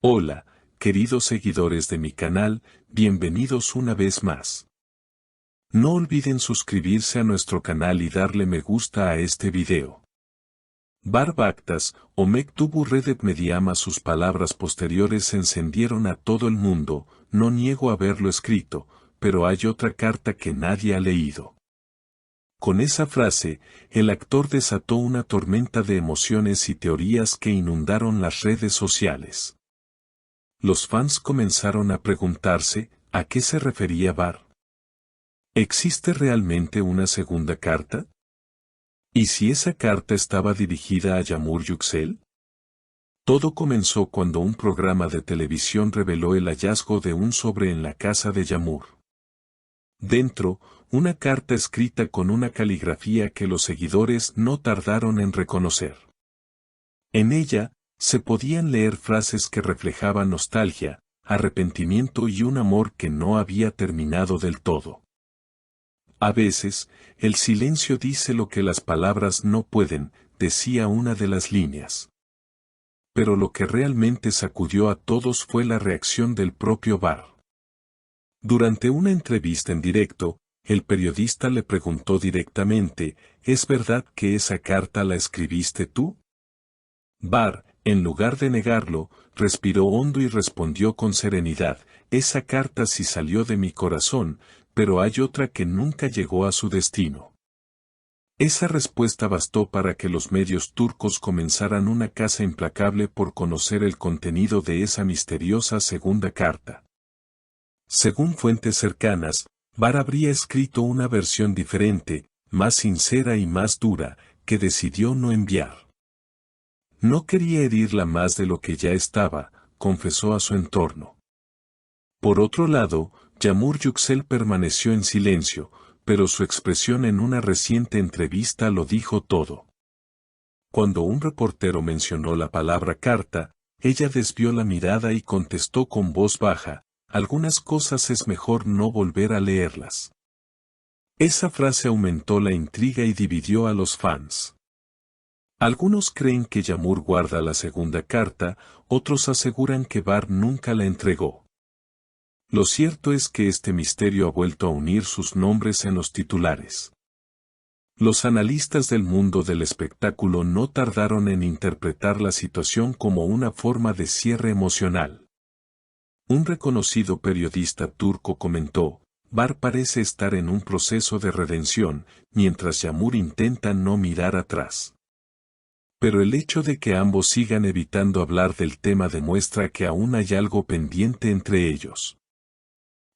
Hola, queridos seguidores de mi canal, bienvenidos una vez más. No olviden suscribirse a nuestro canal y darle me gusta a este video. Bar Bakhtas, o Mektubu Redet Mediama. Sus palabras posteriores encendieron a todo el mundo. No niego haberlo escrito, pero hay otra carta que nadie ha leído. Con esa frase, el actor desató una tormenta de emociones y teorías que inundaron las redes sociales. Los fans comenzaron a preguntarse, ¿a qué se refería Bar? ¿Existe realmente una segunda carta? ¿Y si esa carta estaba dirigida a Yamur Yüksel? Todo comenzó cuando un programa de televisión reveló el hallazgo de un sobre en la casa de Yamur. Dentro, una carta escrita con una caligrafía que los seguidores no tardaron en reconocer. En ella, se podían leer frases que reflejaban nostalgia, arrepentimiento y un amor que no había terminado del todo. A veces, el silencio dice lo que las palabras no pueden, decía una de las líneas. Pero lo que realmente sacudió a todos fue la reacción del propio Bar. Durante una entrevista en directo, el periodista le preguntó directamente, ¿es verdad que esa carta la escribiste tú? Bar, en lugar de negarlo, respiró hondo y respondió con serenidad, esa carta sí salió de mi corazón, pero hay otra que nunca llegó a su destino. Esa respuesta bastó para que los medios turcos comenzaran una caza implacable por conocer el contenido de esa misteriosa segunda carta. Según fuentes cercanas, Bar habría escrito una versión diferente, más sincera y más dura, que decidió no enviar. No quería herirla más de lo que ya estaba, confesó a su entorno. Por otro lado, Yamur Yüksel permaneció en silencio, pero su expresión en una reciente entrevista lo dijo todo. Cuando un reportero mencionó la palabra carta, ella desvió la mirada y contestó con voz baja, algunas cosas es mejor no volver a leerlas. Esa frase aumentó la intriga y dividió a los fans. Algunos creen que Yamur guarda la segunda carta, otros aseguran que Bar nunca la entregó. Lo cierto es que este misterio ha vuelto a unir sus nombres en los titulares. Los analistas del mundo del espectáculo no tardaron en interpretar la situación como una forma de cierre emocional. Un reconocido periodista turco comentó, Bar parece estar en un proceso de redención, mientras Yamur intenta no mirar atrás. Pero el hecho de que ambos sigan evitando hablar del tema demuestra que aún hay algo pendiente entre ellos.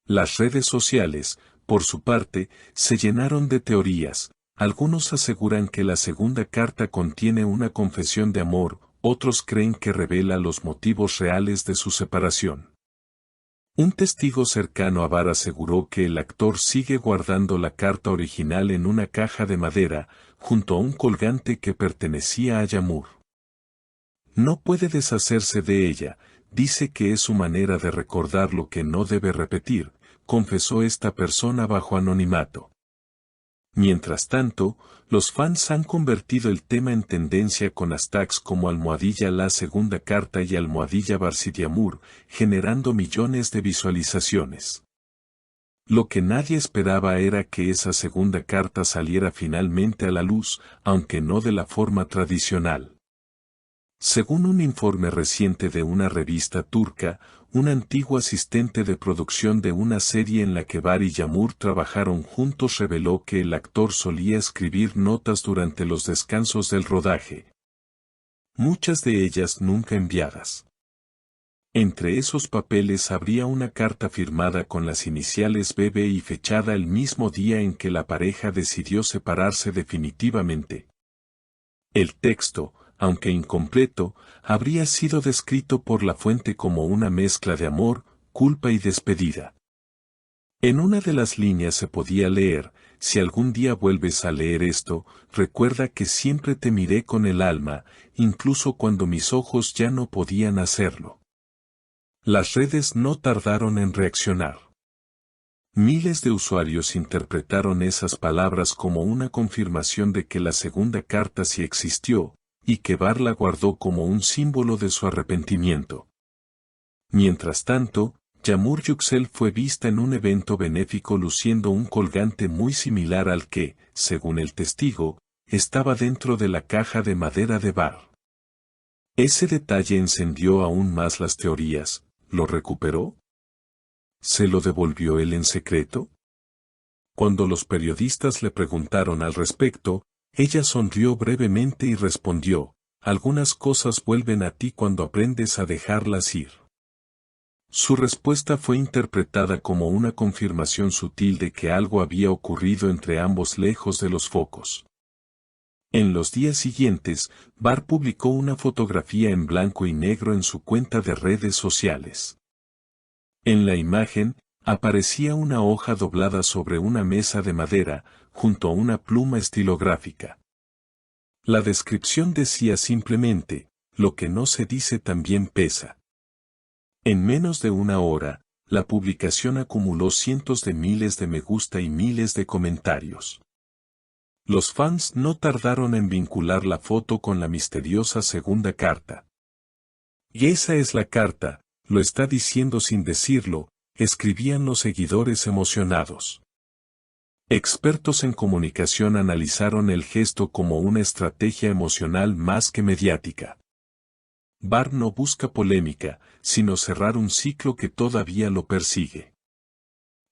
Las redes sociales, por su parte, se llenaron de teorías. Algunos aseguran que la segunda carta contiene una confesión de amor, otros creen que revela los motivos reales de su separación. Un testigo cercano a Bar aseguró que el actor sigue guardando la carta original en una caja de madera, junto a un colgante que pertenecía a Yamur. No puede deshacerse de ella, dice que es su manera de recordar lo que no debe repetir, confesó esta persona bajo anonimato. Mientras tanto, los fans han convertido el tema en tendencia con hashtags como almohadilla la segunda carta y almohadilla Barsidiamur, generando millones de visualizaciones. Lo que nadie esperaba era que esa segunda carta saliera finalmente a la luz, aunque no de la forma tradicional. Según un informe reciente de una revista turca, un antiguo asistente de producción de una serie en la que Bar y Yamur trabajaron juntos reveló que el actor solía escribir notas durante los descansos del rodaje. Muchas de ellas nunca enviadas. Entre esos papeles habría una carta firmada con las iniciales BB y fechada el mismo día en que la pareja decidió separarse definitivamente. El texto, aunque incompleto, habría sido descrito por la fuente como una mezcla de amor, culpa y despedida. En una de las líneas se podía leer, si algún día vuelves a leer esto, recuerda que siempre te miré con el alma, incluso cuando mis ojos ya no podían hacerlo. Las redes no tardaron en reaccionar. Miles de usuarios interpretaron esas palabras como una confirmación de que la segunda carta sí existió, y que Bar la guardó como un símbolo de su arrepentimiento. Mientras tanto, Yamur Yüksel fue vista en un evento benéfico luciendo un colgante muy similar al que, según el testigo, estaba dentro de la caja de madera de Bar. Ese detalle encendió aún más las teorías. ¿Lo recuperó? ¿Se lo devolvió él en secreto? Cuando los periodistas le preguntaron al respecto, ella sonrió brevemente y respondió: algunas cosas vuelven a ti cuando aprendes a dejarlas ir. Su respuesta fue interpretada como una confirmación sutil de que algo había ocurrido entre ambos lejos de los focos. En los días siguientes, Bar publicó una fotografía en blanco y negro en su cuenta de redes sociales. En la imagen, aparecía una hoja doblada sobre una mesa de madera, junto a una pluma estilográfica. La descripción decía simplemente: lo que no se dice también pesa. En menos de una hora, la publicación acumuló cientos de miles de me gusta y miles de comentarios. Los fans no tardaron en vincular la foto con la misteriosa segunda carta. Y esa es la carta, lo está diciendo sin decirlo, escribían los seguidores emocionados. Expertos en comunicación analizaron el gesto como una estrategia emocional más que mediática. Bar no busca polémica, sino cerrar un ciclo que todavía lo persigue.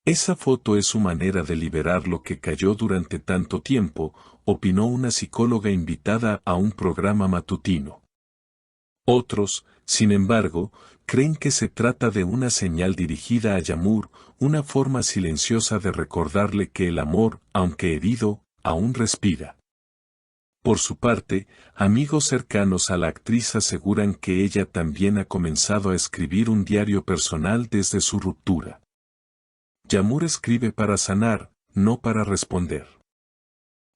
Esa foto es su manera de liberar lo que cayó durante tanto tiempo, opinó una psicóloga invitada a un programa matutino. Otros, sin embargo, creen que se trata de una señal dirigida a Yamur, una forma silenciosa de recordarle que el amor, aunque herido, aún respira. Por su parte, amigos cercanos a la actriz aseguran que ella también ha comenzado a escribir un diario personal desde su ruptura. Yamur escribe para sanar, no para responder.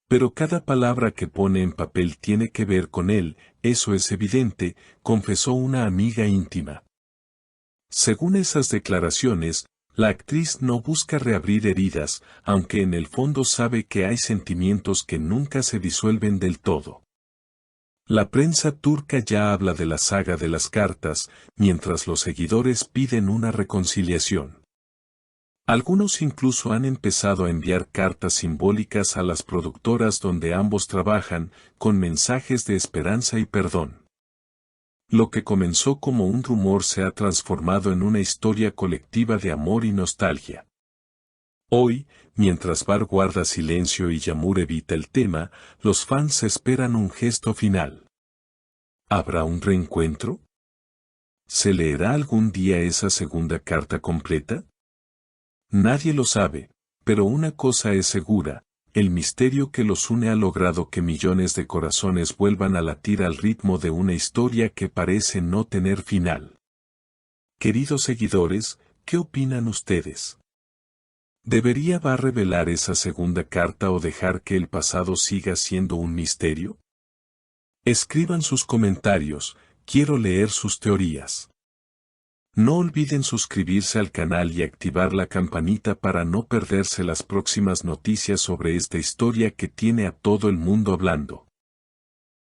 Pero cada palabra que pone en papel tiene que ver con él, eso es evidente, confesó una amiga íntima. Según esas declaraciones, la actriz no busca reabrir heridas, aunque en el fondo sabe que hay sentimientos que nunca se disuelven del todo. La prensa turca ya habla de la saga de las cartas, mientras los seguidores piden una reconciliación. Algunos incluso han empezado a enviar cartas simbólicas a las productoras donde ambos trabajan, con mensajes de esperanza y perdón. Lo que comenzó como un rumor se ha transformado en una historia colectiva de amor y nostalgia. Hoy, mientras Bar guarda silencio y Yamur evita el tema, los fans esperan un gesto final. ¿Habrá un reencuentro? ¿Se leerá algún día esa segunda carta completa? Nadie lo sabe, pero una cosa es segura: el misterio que los une ha logrado que millones de corazones vuelvan a latir al ritmo de una historia que parece no tener final. Queridos seguidores, ¿qué opinan ustedes? ¿Debería Bar revelar esa segunda carta o dejar que el pasado siga siendo un misterio? Escriban sus comentarios, quiero leer sus teorías. No olviden suscribirse al canal y activar la campanita para no perderse las próximas noticias sobre esta historia que tiene a todo el mundo hablando.